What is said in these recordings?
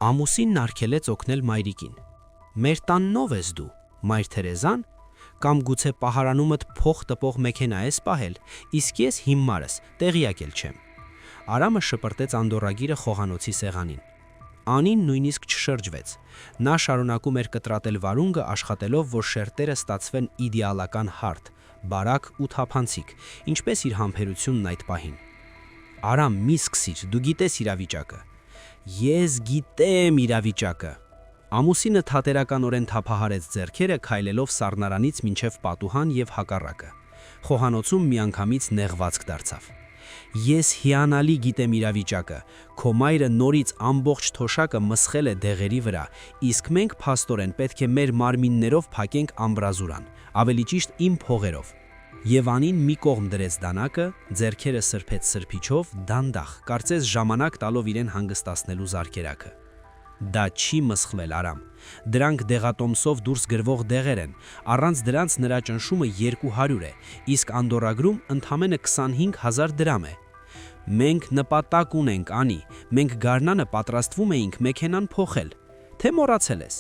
Ամուսինն արգելեց օգնել մայրիկին։ Մեր տանն ով ես դու, Մայր Թերեզան, կամ գուցե պահարանումդ փող տպող մեքենա ես պահել, իսկ ես հիմարս տեղյակ էլ չեմ։ Արամը շպրտեց անդորրագիրը խոհանոցի սեղանին։ Անին նույնիսկ չշրջվեց։ Նա շարունակում էր կտրատել վարունգը, աշխատելով, որ շերտերը ստացվեն իդեալական հարթ, բարակ ու թափանցիկ, ինչպես իր համբերությունն այդ պահին։ Արամ, մի սկսիր, դու գիտես իրավիճակը։ Ես գիտեմ իրավիճակը։ Ամուսինը թատերականորեն թափահարեց ձեռքերը, քայլելով սառնարանից մինչև պատուհան եւ հակառակը։ Խոհանոցում միանգամից նեղվածք դարձավ։ Ես հիանալի գիտեմ իրավիճակը, քո մայրը նորից ամբողջ թոշակը մսխել է դեղերի վրա, իսկ մենք փաստորեն պետք է մեր մարմիններով փակենք ամբրազուրան, ավելի ճիշտ իմ փողերով։ Եվ Անին մի կողմ դրեց դանակը, ձեռքերը սրբեց սրբիչով, դանդաղ, կարծես ժամանակ տալով իրեն հանգստացնելու զարկերակը։ Դա չի մսխվել, Արամ։ Դրանք դեղատոմսով դուրս գրվող դեղեր են, առանց դրանց նրա ճնշումը 200 է, իսկ անդորրագրում ընդամենը 25,000 դրամ է։ Մենք նպատակ ունենք, Անի, մենք գարնանը պատրաստվում էինք մեքենան փոխել։ Թե մոռացել ես,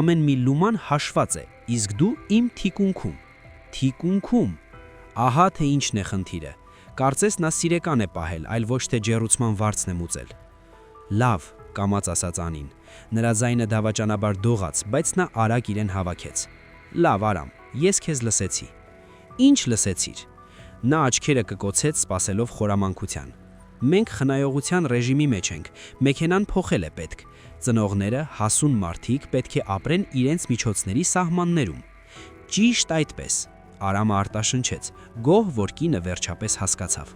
ամեն մի լուման հաշված է, իսկ դու իմ թիկունքում։ Թիկունքում։ Ահա թե ինչն է խնդիրը։ Կարծես նա սիրեկան է պահել, այլ ոչ թե ջեռուցման վարձն է մուծել։ Լավ, կամաց ասաց Անին։ Նրա ձայնը դավաճանաբար դողաց, բայց նա արագ իրեն հավաքեց։ Լավ, Արամ, ես քեզ լսեցի։ Ինչ լսեցիր։ Նա աչքերը կկոցեց, սպասելով խորամանկության։ Մենք խնայողության ռեժիմի մեջ ենք, մեքենան փոխել է պետք։ Ծնողները, հասուն մարդիկ պետք է ապրեն իրենց միջոցների սահմաններում։ Ճիշտ այդպես, Արամը արտաշնչեց, գոհ, որ կինը վերջապես հասկացավ։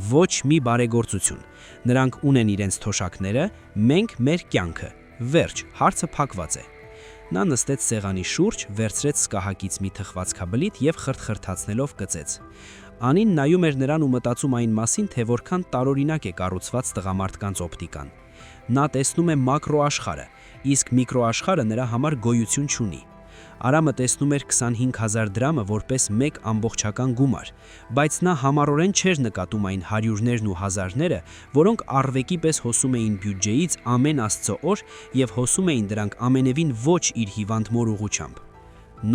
Ոչ մի բարեգործություն։ Նրանք ունեն իրենց թոշակները, մենք մեր կյանքը։ Վերջ, հարցը փակված է։ Նա նստեց սեղանի շուրջ, վերցրեց սկահակից մի թխվածքաբլիթ եւ խրթխրթացնելով կծեց։ Անին նայում էր նրան ու մտածում այն մասին, թե որքան տարօրինակ է կառուցված տղամարդկանց օպտիկան։ Նա տեսնում է մակրոաշխարհը, իսկ միկրոաշխարհը նրա համար գոյություն չունի։ Արամը տեսնում էր 25,000 դրամը որպես մեկ ամբողջական գումար, բայց նա համառորեն չէր նկատում այն հարյուրներն ու հազարները, որոնք առվեկի պես հոսում էին բյուջեից ամեն աստծո օր եւ հոսում էին դրանք ամենևին ոչ իր հիվանդ մոր ուղղությամբ։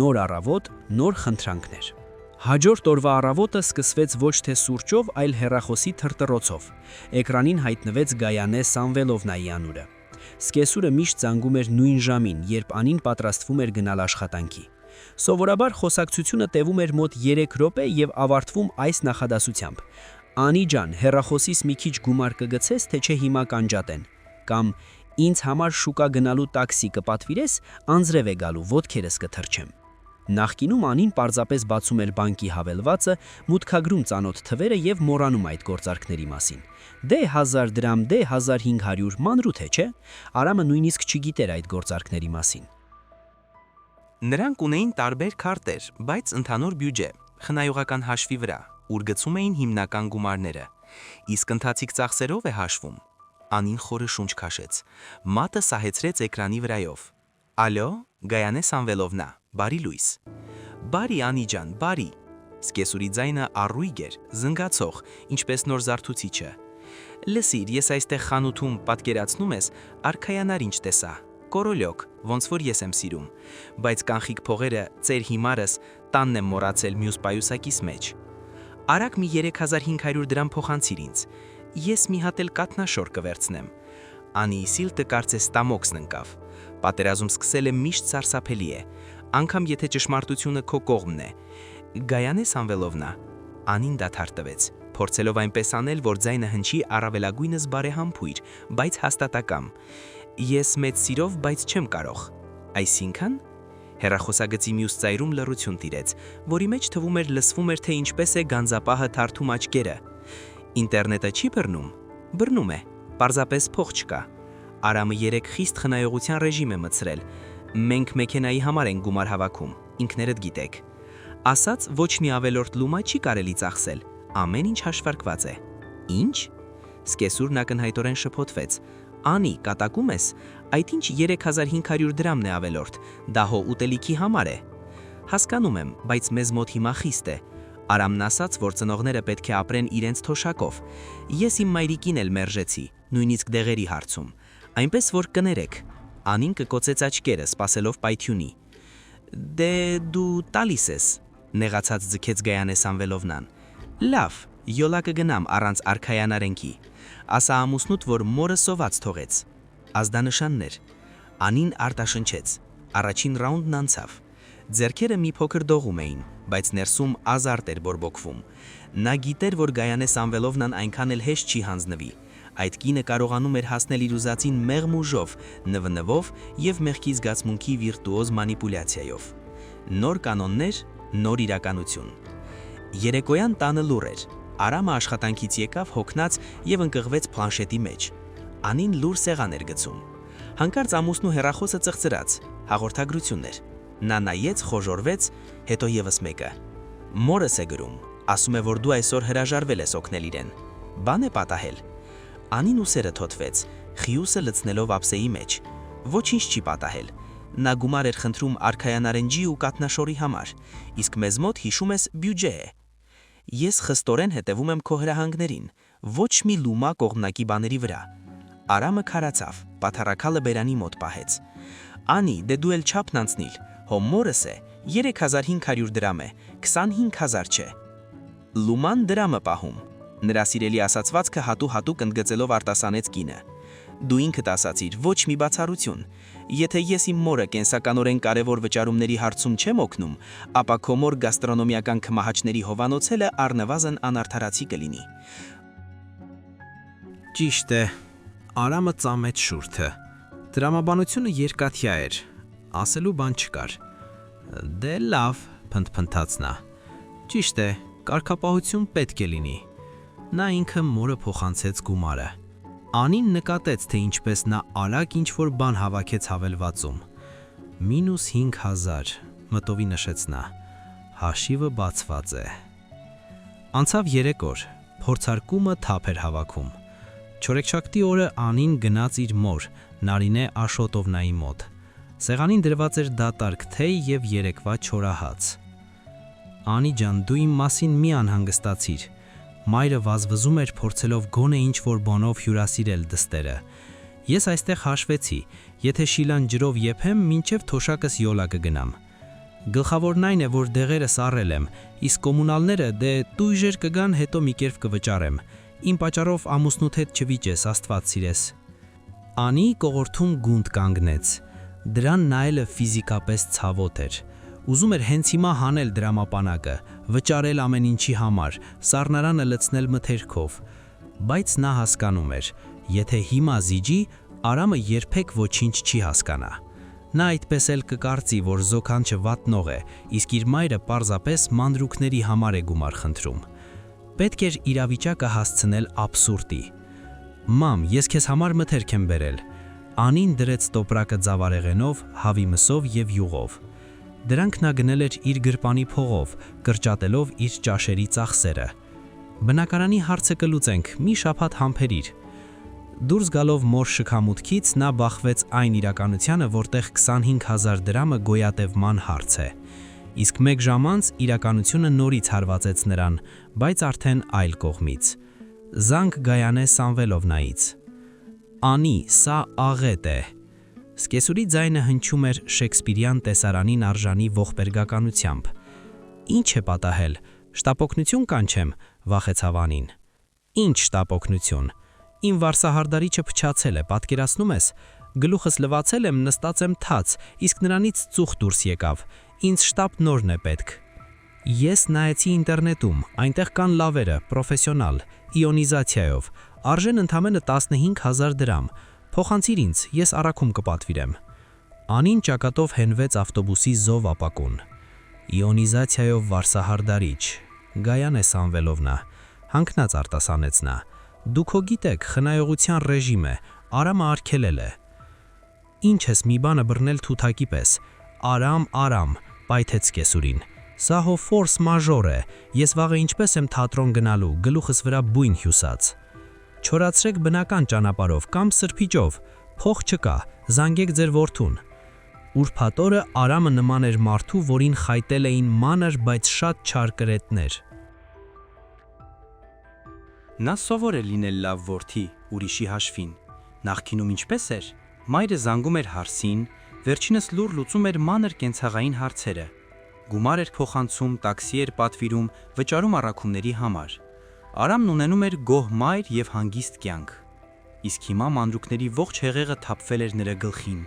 Նոր առավոտ, նոր խնդրանքներ։ Հաջորդ օրվա առավոտը սկսվեց ոչ թե սուրճով, այլ հեռախոսի թրթռոցով։ Էկրանին հայտնվեց Գայանե Սամվելովնայի անունը։ Սկեսուրը միշտ զանգում էր նույն ժամին, երբ Անին պատրաստվում էր գնալ աշխատանքի։ Սովորաբար խոսակցությունը տևում էր մոտ 3 րոպե եւ ավարտվում այս նախադասությամբ. Անի ջան, հեռախոսից մի քիչ գումար կգցես, թե չէ հիմա կանջատեն, կամ ինձ համար շուկա գնալու տաքսի կպատվիրես, անձրև է գալու, ոտքերս կթրջեմ։ Նախկինում Անին պարզապես բացում էր բանկի հավելվածը, մուտքագրում ծանոթ թվերը եւ մոռանում այդ գործարքների մասին։ Դե 1000 դրամ, դե 1500, մանրու թե չէ, Արամը նույնիսկ չգիտեր այդ գործարքների մասին։ Նրանք ունեին տարբեր քարտեր, բայց ընդհանուր բյուջե, խնայողական հաշվի վրա, ուր գցում էին հիմնական գումարները։ Իսկ ընթացիկ ծախսերով է հաշվում։ Անին խորը շունչ քաշեց։ Մատը սահեցրեց էկրանի վրայով։ Ալո, Գայանե Սամվելովնա, բարի լույս։ Բարի Անի ջան, բարի։ Սկեսուրի ձայնը առույգ էր, զնգացող, ինչպես նոր զարթուցիչը։ Լսիր, ես այստեղ խանութում պատկերացնում ես, արքայանար ինչ տեսա։ Կորոլյոկ, ոնց որ ես եմ սիրում, բայց կանխիկ փողերը, ծեր հիմարս, տանն եմ մոռացել մյուս պայուսակիս մեջ։ Արագ մի 3500 դրամ փոխանցիր ինձ։ Ես մի հատ էլ կատնաշոր կվերցնեմ։ Անիի սիլտը կարծես տամոքսն ընկավ։ Պատերազմ սկսելը միշտ սարսափելի է, անգամ եթե ճշմարտությունը քո կողմն է։ Գայանե Սամվելովնա, Անին դադար տվեց, փորձելով այնպես անել, որ ձայնը հնչի առավելագույնս բարեհամբույր, բայց հաստատակամ։ Ես մեծ սիրով, բայց չեմ կարող։ Այսինքն, հեռախոսագծի մյուս ծայրում լռություն տիրեց, որի մեջ թվում էր լսվում էր, թե ինչպես է գանձապահը թարթում աչքերը։ Ինտերնետը չի բռնում։ Բռնում է, պարզապես փող չկա։ Արամը 3 խիստ խնայողության ռեժիմ է մտցրել։ Մենք մեքենայի համար ենք գումար հավաքում, ինքներդ գիտեք։ Ասած ոչ մի ավելորդ լումա չի կարելի ծախսել, ամեն ինչ հաշվարկված է։ Ինչ։ Սկեսուրն ակնհայտորեն շփոթվեց։ Անի, կատակում ես, այդ ինչ 3500 դրամն է ավելորդ, դա հո ուտելիքի համար է։ Հասկանում եմ, բայց մեզ մոտ հիմա խիստ է։ Արամն ասաց, որ ծնողները պետք է ապրեն իրենց թոշակով։ Ես իմ մայրիկին էլ մերժեցի, նույնիսկ դեղերի հարցում։ Այնպես որ կներեք, Անին կկոցեց աչքերը, սպասելով պայթյունի։ Դե դու տալիս ես, նեղացած ձգեց Գայանե Սամվելովնան։ Լավ, յոլա կգնամ առանց արքայանարենքի, ասա ամուսնուդ, որ մորը սոված թողեց։ Ազդանշաններ։ Անին արտաշնչեց, առաջին ռաունդն անցավ։ Ձեռքերը մի փոքր դողում էին, բայց ներսում ազարտ էր բորբոքվում։ Նա գիտեր, որ Գայանե Սամվելովնան այնքան էլ հեշտ չի հանձնվի։ Այդ կինը կարողանում էր հասնել իր ուզածին մեղմ ուժով, նվնվով եւ մեղքի զգացմունքի վիրտուոզ մանիպուլյացիայով։ Նոր կանոններ, նոր իրականություն։ Երեկոյան տանը լուռ էր։ Արամը աշխատանքից եկավ հոգնած եւ ընկղվեց պլանշետի մեջ։ Անին լուր սեղան էր գցում։ Հանկարծ ամուսնու հեռախոսը ծխծրաց, հաղորդագրություն էր։ Նա նայեց, խոժորվեց, հետո եւս մեկը։ Մորս է գրում, ասում է, որ դու այսօր հրաժարվել ես օգնել իրեն։ Բան է պատահել։ Անին ուսերը թոթվեց, խիուսը լցնելով ափսեի մեջ։ Ոչինչ չի պատահել։ Նա գումար էր խնդրում արքայանարենջի ու կատնաշորի համար, իսկ մեզ մոտ հիշում ես բյուջե է։ Ես խստորեն հետևում եմ քո հրահանգներին, ոչ մի լումա կողմնակի բաների վրա։ Արամը քարացավ, պաթառակալը բերանի մոտ պահեց։ Անի, դե դու էլ չափն անցնիլ, հո մորս է, 3500 դրամ է, 25000 չէ։ Լուման դրամը պահում։ Նրա սիրելի ասացվածքը հատու-հատուկ ընդգծելով արտասանեց կինը։ Դու ինքդ ասացիր, ոչ մի բացառություն։ Եթե ես իմ մորը կենսականորեն կարևոր վճարումների հարցում չեմ օգնում, ապա քո մոր գաստրոնոմիական քմահաճների հովանոցելը առնվազն անարդարացի կլինի։ Ճիշտ է, Արամը ծամեց շուրթը։ Տրամաբանությունը երկաթյա էր, ասելու բան չկար։ Դե լավ, փնթփնթաց նա։ Ճիշտ է, կարգապահություն պետք է լինի։ Նա ինքը մորը փոխանցեց գումարը։ Անին նկատեց, թե ինչպես նա արագ ինչ-որ բան հավաքեց հավելվածում։ -5000, մտովի նշեց նա։ Հաշիվը բացված է։ Անցավ 3 օր, փորձարկումը թափ էր հավաքում։ Չորեքշաբթի օրը Անին գնաց իր մոր, Նարինե Աշոտովնայի մոտ։ Սեղանին դրված էր դատարկ թեյ եւ երեկվա չորահաց։ Անի ջան, դու իմ մասին մի անհանգստացիր։ Մայրը վազվզում էր փորձելով գոնե ինչ-որ բանով հյուրասիրել դստերը։ Ես այստեղ հաշվեցի, եթե շիլան ջրով եփեմ, մինչև թոշակս յոլա կգնամ։ Գլխավորն այն է, որ դեղերը սառել եմ, իսկ կոմունալները դե տույժեր կգան, հետո մի կերպ կվճարեմ։ Իմ պատճառով ամուսնուդ հետ չվիճես, Աստված սիրես։ Անի կողորթում գունդ կանգնեց։ Դրան նայելը ֆիզիկապես ցավոտ էր։ Ուզում էր հենց հիմա հանել դրամապանակը, վճարել ամեն ինչի համար, սառնարանը լցնել մթերքով, բայց նա հասկանում էր, եթե հիմա զիջի, Արամը երբեք ոչինչ չի հասկանա։ Նա այդպես էլ կկարծի, որ զոքանչը վատնող է, իսկ իր մայրը պարզապես մանրուքների համար է գումար խնդրում։ Պետք էր իրավիճակը հասցնել աբսուրդի։ Մամ, ես քեզ համար մթերք եմ բերել։ Անին դրեց տոպրակը ձավարեղենով, հավի մսով եւ յուղով։ Դրանք նա գնել էր իր գրպանի փողով, կրճատելով իր ճաշերի ծախսերը։ Բնակարանի հարցը կլուծենք, մի շաբաթ համբերիր։ Դուրս գալով մոր շքամուտքից նա բախվեց այն իրականությանը, որտեղ 25000 դրամը գոյատևման հարց է։ Իսկ մեկ ժամ անց իրականությունը նորից հարվածեց նրան, բայց արդեն այլ կողմից։ Զանգ Գայանե Սամվելովնայից։ Անի, սա աղետ է։ Սկեսուրի ձայնը հնչում էր Շեքսպիրյան տեսարանին արժանի ողբերգականությամբ։ Ինչ է պատահել, շտապօգնություն կանչեմ, վախեցավ Անին։ Ինչ շտապօգնություն։ Իմ վարսահարդարիչը փչացել է, պատկերացնում ես, գլուխս լվացել եմ, նստած եմ թաց, իսկ նրանից ծուխ դուրս եկավ։ Ինձ շտապ նորն է պետք։ Ես նայեցի ինտերնետում, այնտեղ կան լավերը, պրոֆեսիոնալ, իոնիզացիայով, արժեն ընդամենը 15000 դրամ։ Փոխանցիր ինձ, ես առաքում կպատվիրեմ։ Անին ճակատով հենվեց ավտոբուսի զով ապակուն։ Իոնիզացիայով վարսահարդարիչ, Գայանե Սամվելովնա, հանգնած արտասանեց նա։ Դուք հո գիտեք, խնայողության ռեժիմ է, Արամը արգելել է։ Ինչ ես մի բանը բռնել թութակի պես։ Արամ, պայթեց կեսուրին։ Սա հո ֆորս մաժոր է, ես վաղը ինչպես եմ թատրոն գնալու, գլուխս վրա բույն հյուսած։ Չորացրեք բնական ճանապարհով կամ սրբիջով, փող չկա, զանգեք ձեր որդուն։ Ուրբաթ օրը Արամը նման էր մարդու, որին խայտել էին մանր, բայց շատ չար կրետներ։ Նա սովոր է լինել լավ որդի, ուրիշի հաշվին։ Նախկինում ինչպես էր, մայրը զանգում էր հարսին, վերջինս լուր լուծում էր մանր կենցաղային հարցերը, գումար էր փոխանցում, տաքսի էր պատվիրում, վճարում առաքումների համար։ Արամն ունենում էր գոհ մայր և հանգիստ կյանք։ Իսկ հիմա մանրուքների ողջ հեղեղը թափվել էր նրա գլխին։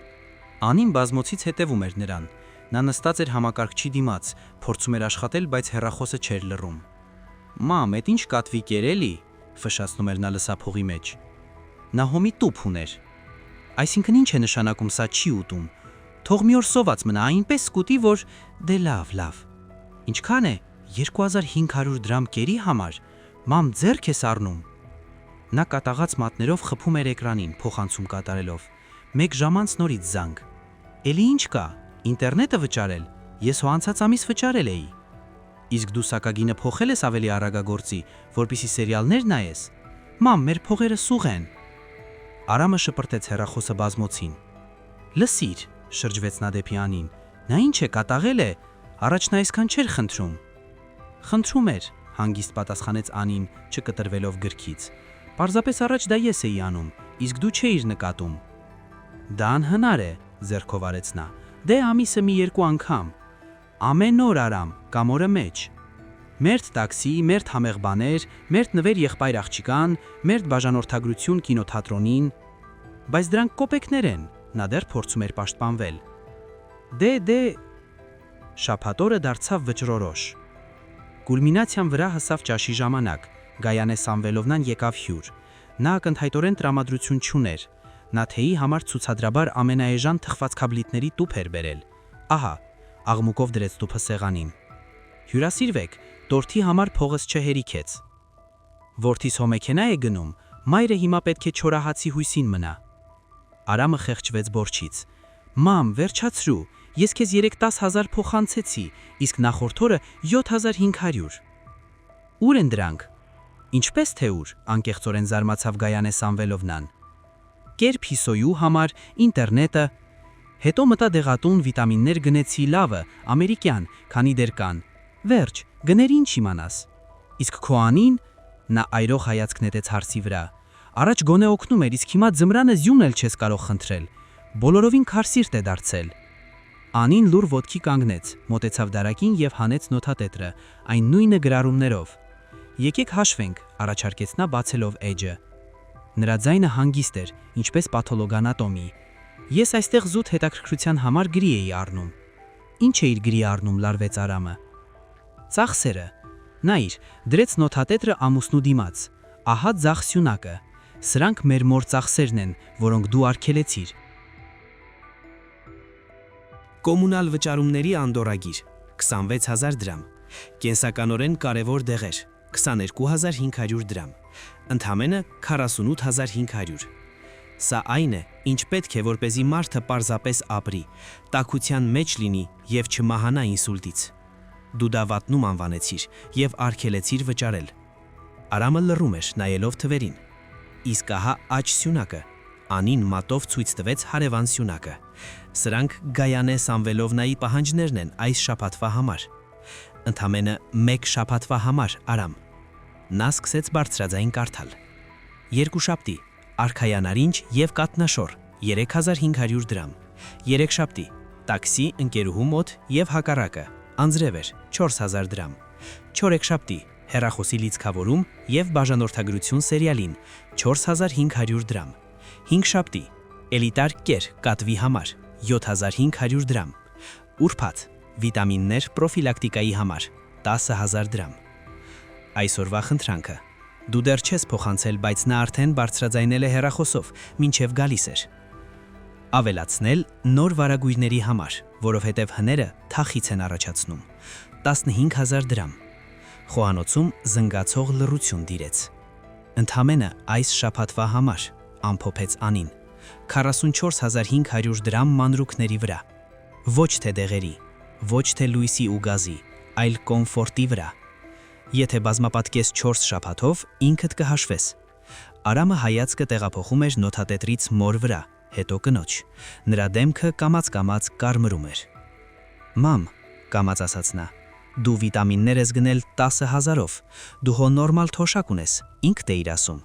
Անին բազմոցից հետևում էր նրան։ Նա նստած էր համակարգչի դիմաց, փորձում էր աշխատել, բայց հեռախոսը չէր լռում։ «Մամ, էդ ինչ կատվիկ էր էլի», ֆշշացնում էր նա լսափողի մեջ։ Նահոմի տուփ ուներ։ Այսինքն ինչ է նշանակում սա չի ուտում։ Թող մի օր սոված մնա, այնպես կուտի, որ դե լավ։ Ինչքան է 2500 դրամ կերի համար։ Մամ, ձեռք ես առնում։ Նա կատաղած մատներով խփում էր էկրանին, փոխանցում կատարելով։ 1 ժամ անց նորից զանգ։ Էլի ինչ կա, ինտերնետը վճարել։ Ես հո անցած ամիս վճարել էի։ Իսկ դու սակագինը փոխել ես ավելի արագագործի, որպեսզի սերիալներ նայես։ Մամ, մեր փողերը սուղ են։ Արամը շպրտեց հեռախոսը բազմոցին։ Լսիր, շրջվեց նա դեպի Անին։ Նա ինչ է, կատաղել է։ Առաջ նա այսքան չէր խնդրում։ Խնդրում էր, հանգիստ պատասխանեց Անին, չկտրվելով գրքից։ Պարզապես առաջ դա ես էի անում, իսկ դու չէիր նկատում։ Դա անհնար է, ձեռքով արեց նա։ Դե ամիսը մի 2 անգամ։ Ամեն օր Արամ, կամ օրը մեջ։ Մերթ տաքսի, մերթ համեղ բաներ, մերթ նվեր եղբայր աղջիկան, մերթ բաժանորդագրություն կինոթատրոնին։ Բայց դրանք կոպեկներ են, նա դեռ փորձում էր պաշտպանվել։ Դե շաբաթօրը դարձավ վճռորոշ։ Կուլմինացիան վրա հասավ ճաշի ժամանակ։ Գայանե Սամվելովնան եկավ հյուր։ Նա ակնթայտորեն տրամադրություն չուներ։ Նա թեյի համար ցուցադրաբար ամենաէժան թխվածքաբլիթների տուփ էր բերել։ Ահա, աղմուկով դրեց տուփը սեղանին։ Հյուրասիրվեք, տորթի համար փողս չհերիքեց։ Որդիս հո մեքենա է գնում, մայրը հիմա պետք է չորահացի հույսին մնա։ Արամը խեղճվեց բորչից։ Մամ, վերջացրու, ես քեզ 10,000 փոխանցեցի, իսկ նախորդ օրը 7500։ Ուր են դրանք։ Ինչպես թե ուր, անկեղծորեն զարմացավ Գայանե Սամվելովնան։ Կերպ հիսոյու համար, ինտերնետը, հետո մտա դեղատուն վիտամիններ գնեցի լավը, ամերիկյան, քանի դեր կան։ Վերջ, գների ինչ իմանաս։ Իսկ քո Անին, նա այրող հայացք նետեց հարսի վրա։ Առաջ գոնե օգնում էր, իսկ հիմա ձմռանը զյումն էլ չես կարող խնդրել։ Բոլորովին քարսիրտ է դարձել։ Անին լուր ոտքի կանգնեց, մոտեցավ դարակին եւ հանեց նոթատետրը, այն նույնը գրառումներով։ Եկեք հաշվենք, առաջարկեց նա բացելով էջը։ Նրա ձայնը հանգիստ էր, ինչպես պաթոլոգանատոմի։ Ես այստեղ զուտ հետաքրքրության համար գրի էի առնում։ Ինչ էիր գրի առնում, լարվեց Արամը։ Ծախսերը։ Նայր, դրեց նոթատետրը ամուսնու դիմաց։ Ահա ձախ սյունակը։ Սրանք մեր մոր ծախսերն են, որոնք դու արգելեցիր։ Կոմունալ վճարումների անդորրագիր 26000 դրամ։ Կենսականորեն կարևոր դեղեր 22500 դրամ։ Ընդամենը 48500։ Սա այն է, ինչ պետք է, որպեսզի մարդը պարզապես ապրի, տաքության մեջ լինի եւ չմահանա ինսուլտից։ Դու դա վատնում անվանեցիր եւ արգելեցիր վճարել։ Արամը լռում էր, նայելով թվերին։ Իսկ ահա աջ սյունակը։ Անին մատով ցույց տվեց հարևան սյունակը։ Սրանք Գայանե Սամվելովնայի պահանջներն են այս շաբաթվա համար։ Ընդամենը 1 շաբաթվա համար, Արամ։ Նա սկսեց բարձրաձայն կարդալ։ Երկուշաբթի, արքայանարինջ եւ կատնաշոր 3500 դրամ։ Երեքշաբթի, տաքսի ընկերուհու մոտ եւ հակառակը, անձրևեր 4000 դրամ։ Չորեքշաբթի, հեռախոսի լիցքավորում եւ բաժանորդագրություն սերիալին 4500 դրամ։ Հինգշաբթի, էլիտար կեր կատվի համար 7500 դրամ։ Ուրբաթ, վիտամիններ պրոֆիլակտիկայի համար 10000 դրամ։ Այսօրվա խնդրանքը։ Դու դեռ չես փոխանցել, բայց նա արդեն բարձրաձայնել է հեռախոսով, մինչև գալիս էր։ Ավելացնել նոր վարագույրների համար, որովհետև հները թախից են առաջացնում 15000 դրամ։ Խոհանոցում զնգացող լռություն տիրեց։ Ընդամենը այս շաբաթվա համար, ամփոփեց Անին, 44500 դրամ մանրուքների վրա։ Ոչ թե դեղերի, ոչ թե լույսի ու գազի, այլ կոմֆորտի վրա։ Եթե բազմապատկես 4 շաբաթով, ինքդ կհաշվես։ Արամը հայացքը տեղափոխում էր նոթատետրից մոր վրա, հետո կնոջ։ Նրա դեմքը կամաց-կամաց կարմրում էր։ Մամ, կամաց ասաց նա, դու վիտամիններ ես գնել 10000-ով, դու հո նորմալ թոշակ ունես, ինքդ էիր ասում։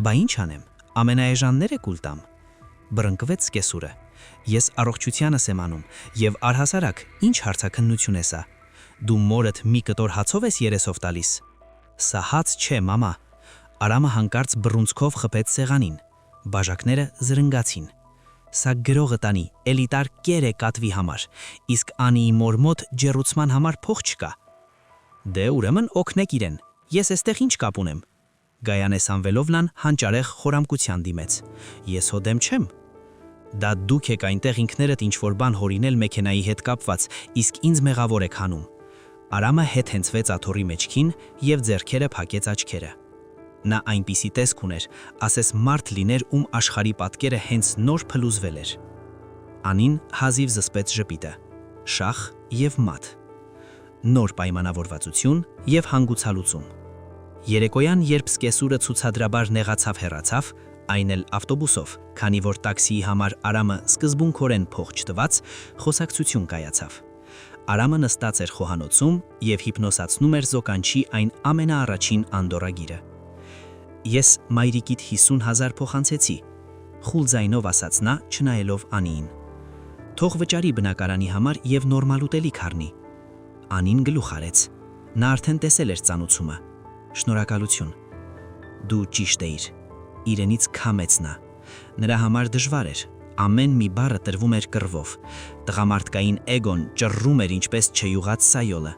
Բա ինչ անեմ, Ամենաեժանները կուլ տամ։ Բռնկվեց կեսուրը։ Ես առողջությանս եմ անում եւ առհասարակ ինչ հարցաքննություն է սա։ Դու մորդ մի կտոր հացով ես երեսով տալիս։ Սա հաց չէ, մամա։ Արամը հանկարծ բռունցքով խփեց սեղանին։ Բաժակները զրնգացին։ Սա գրողը տանի, էլիտար կեր է կատվի համար, իսկ Անիի մոր մոտ ջեռուցման համար փող չկա։ Դե ուրեմն օգնեք իրեն, ես էստեղ ինչ կապ ունեմ։ Գայանե Սամվելովնան հանճարեղ խորամկության դիմեց։ Ես հո դեմ չեմ։ Դա դուք եք այնտեղ ինքներդ ինչ-որ բան հորինել մեքենայի հետ կապված, իսկ ինձ մեղավոր եք հանում։ Արամը հետ հենցվեց աթոռի մեջքին եւ ձեռքերը փակեց աչքերը։ Նա այնպիսի տեսք ուներ, ասես մարդ լիներ, ում աշխարհի պատկերը հենց նոր փլուզվել էր։ Անին հազիվ զսպեց ժպիտը, շախ եւ մատ։ Նոր պայմանավորվածություն եւ հանգուցալուծում։ Երեկոյան, երբ սկեսուրը ցուցադրաբար նեղացավ հեռացավ, այն էլ ավտոբուսով, քանի որ տաքսիի համար Արամը սկզբունքորեն փող չտված, խոսակցություն կայացավ։ Արամը նստած էր խոհանոցում եւ հիպնոսացնում էր զոկանչի այն ամենաառաջին անդորագիրը։ Ես մայրիկիդ 50,000 փոխանցեցի, խուլ ձայնով ասաց նա, չնայելով Անիին։ Թող վճարի բնակարանի համար եւ նորմալ ուտելիք առնի։ Անին գլուխ արեց։ Նա արդեն տեսել էր ծանուցումը։ Շնորհակալություն։ Դու ճիշտ էիր։ Իրենից քամեց նա։ Նրա համար դժվար էր։ Ամեն մի բառը տրվում էր կռվով։ Տղամարդկային էգոն ճռռում էր ինչպես չյուղած սայոլը։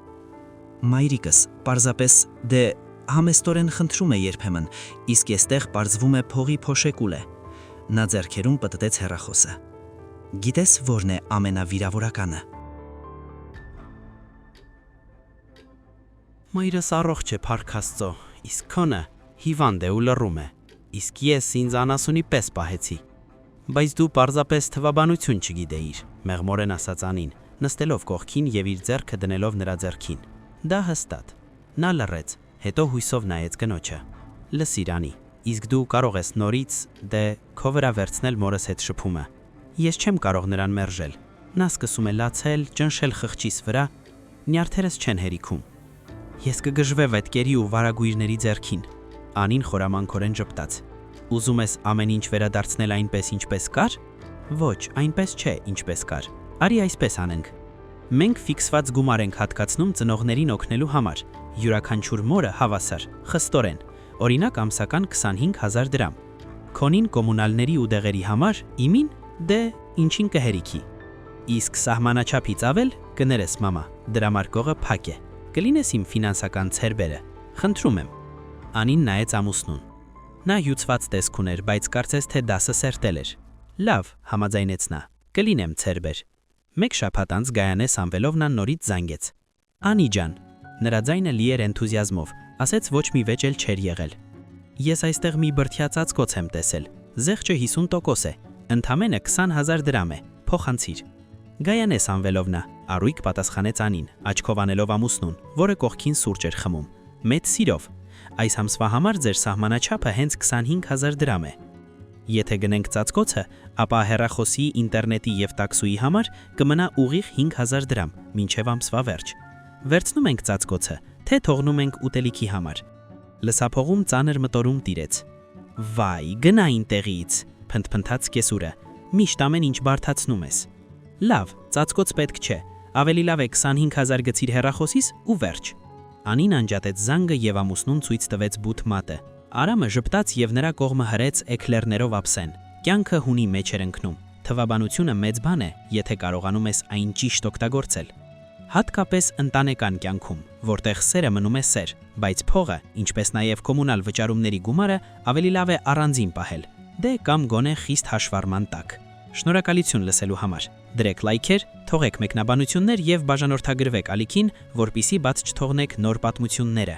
Մայրիկս պարզապես դե համեստորեն խնդրում է երբեմն, իսկ այստեղ պարզվում է փողի փոշեկուլ է։ Նա ձեռքերում պտտեց հեռախոսը։ Գիտես որն է ամենավիրավորականը։ Մայրս առողջ է, փառք Աստծո, իսկ քոնը հիվանդ է ու լռում է, իսկ ես ինձ անասունի պես պահեցի։ Բայց դու պարզապես թվաբանություն չգիտեիր, մեղմորեն ասաց Անին, նստելով կողքին եւ իր ձեռքը դնելով նրա ձեռքին։ Դա հստատ։ Նա լռեց, հետո հույսով նայեց կնոջը։ Լսիր Անի, իսկ դու կարող ես նորից դե քո վրա վերցնել մորս հետ շփումը։ Ես չեմ կարող նրան մերժել։ Նա սկսում է լացել, ճնշել խղճիս վրա, նյարդերս չեն հերիքում։ Ես կգժվեմ այդ կերի ու վարագույրների ձեռքին։ Անին խորամանքորեն ժպտաց։ Ուզում ես ամեն ինչ վերադարձնել այնպես, ինչպես կար։ Ոչ, այնպես չէ, ինչպես կար։ Արի այսպես անենք։ Մենք ֆիքսված գումար ենք հատկացնում ծնողներին օգնելու համար։ Յուրաքանչյուր մորը հավասար, խստորեն։ Օրինակ ամսական 25,000 դրամ։ Քոնին կոմունալների ու դեղերի համար, իմին դե ինչին կհերիքի։ Իսկ սահմանաչափից ավել կներես մամա, դրամարկողը փակ է։ Կլինես իմ ֆինանսական ցերբերը։ Խնդրում եմ։ Անին նայեց ամուսնուն։ Նա հյուծված տեսք ուներ, բայց կարծես թե դասը սերտել էր։ Լավ, համաձայնեց նա։ Կլինեմ ցերբեր։ Մեկ շաբաթ անց Գայանե Սամվելովնան նորից զանգեց։ Անի ջան, նրա ձայնը լի էր էնթուզիազմով, ասեց ոչ մի վեճ էլ չէր եղել։ Ես այստեղ մի բրդյա ծածկոց եմ տեսել։ Զեղչը 50% է, ընդամենը 20,000 դրամ է, փոխանցիր։ Գայանե Սամվելովնա, առույգ պատասխանեց Անին, աչքով անելով ամուսնուն, որը կողքին սուրճ էր խմում։ Մեծ սիրով։ Այս ամսվա համար ձեր սահմանաչափը հենց 25,000 դրամ է։ Եթե գնենք ծածկոցը, ապա հեռախոսի, ինտերնետի եւ տաքսուի համար կմնա ուղիղ 5,000 դրամ, մինչև ամսվա վերջ։ Վերցնում ենք ծածկոցը, թե թողնում ենք ուտելիքի համար։ Լսափողում ծանր մտորում տիրեց։ Վայ, գնա ինտեղից, փնթփնթաց կեսուրը։ Միշտ ամեն ինչ բարթացնում ես։ Լավ, ծածկոց պետք չէ։ Ավելի լավ է 25,000 գցիր հեռախոսիս ու վերջ։ Անին անջատեց զանգը եւ ամուսնուն ցույց տվեց բութ մատը։ Արամը ժպտաց եւ նրա կողմը հրեց էքլերներով ափսեն։ Կյանքը հունի մեջ էր ընկնում։ Թվաբանությունը մեծ բան է, եթե կարողանում ես այն ճիշտ օգտագործել։ Հատկապես ընտանեկան կյանքում, որտեղ սերը մնում է սեր, բայց փողը, ինչպես նաեւ կոմունալ վճարումների գումարը, ավելի լավ է առանձին պահել։ Դե կամ գոնե խիստ հաշվառման տակ։ Շնորհակալություն լսելու համար։ Դրեք լայքեր, թողեք մեկնաբանություններ եւ բաժանորդագրվեք ալիքին, որպիսի բաց չթողնեք նոր պատմությունները։